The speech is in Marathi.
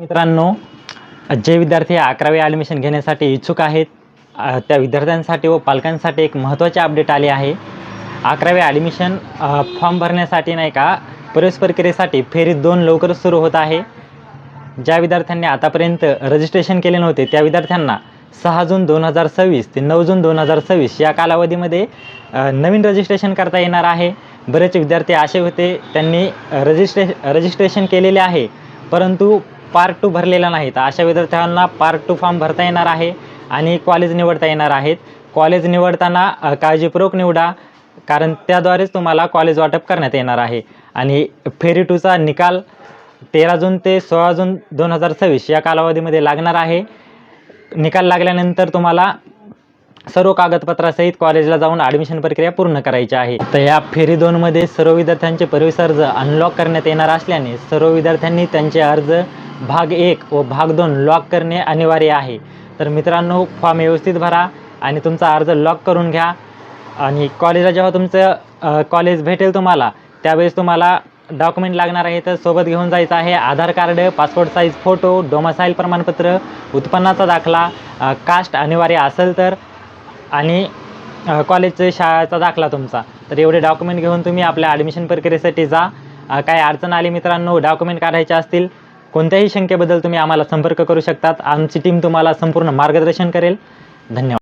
मित्रांनो, जे विद्यार्थी 11वी ॲडमिशन घेण्यासाठी इच्छुक आहेत त्या विद्यार्थ्यांसाठी व पालकांसाठी एक महत्त्वाचे अपडेट आले आहे। 11वी ॲडमिशन फॉर्म भरण्यासाठी नाही का प्रवेश प्रक्रियेसाठी फेरी 2 लवकरच सुरू होत आहे। ज्या विद्यार्थ्यांनी आतापर्यंत रजिस्ट्रेशन केले नव्हते त्या विद्यार्थ्यांना 6 जून 2026 ते 9 जून 2026 या कालावधीमध्ये नवीन रजिस्ट्रेशन करता येणार आहे। बरेच विद्यार्थी असे होते त्यांनी रजिस्ट्रेशन केलेले आहे परंतु पार्ट 2 भरलेला नाही, तर अशा विद्यार्थ्यांना पार्ट 2 फॉर्म भरता येणार आहे आणि कॉलेज निवडता येणार आहेत। कॉलेज निवडताना काळजीपूर्वक निवडा, कारण त्याद्वारेच तुम्हाला कॉलेज वाटप करण्यात येणार आहे। आणि फेरी 2चा निकाल 13 जून ते 16 जून 2026 या कालावधीमध्ये लागणार आहे। निकाल लागल्यानंतर तुम्हाला सर्व कागदपत्रासहित कॉलेजला जाऊन ॲडमिशन प्रक्रिया पूर्ण करायची आहे। तर या फेरी 2 मध्ये सर्व विद्यार्थ्यांचे प्रवेश अर्ज अनलॉक करण्यात येणार असल्याने सर्व विद्यार्थ्यांनी त्यांचे अर्ज भाग 1 व भाग 2 लॉक करणे अनिवार्य आहे। तर मित्रांनो, फॉर्म व्यवस्थित भरा आणि तुमचा अर्ज लॉक करून घ्या। आणि कॉलेजला जेव्हा तुमचं कॉलेज भेटेल तुम्हाला त्यावेळेस तुम्हाला डॉक्युमेंट लागणार आहे, तर सोबत घेऊन जायचं आहे Aadhaar card, passport size photo, domicile प्रमाणपत्र, उत्पन्नाचा दाखला, कास्ट अनिवार्य असेल तर, आणि कॉलेजचे शाळेचा दाखला तुमचा। तर एवढे डॉक्युमेंट घेऊन तुम्ही आपल्या ॲडमिशन प्रक्रियेसाठी जा। काय अडचण आली मित्रांनो, डॉक्युमेंट काढायचे असतील, कोणत्याही शंकेबद्दल तुम्ही आम्हाला संपर्क करू शकतात। आमची टीम तुम्हाला संपूर्ण मार्गदर्शन करेल। धन्यवाद।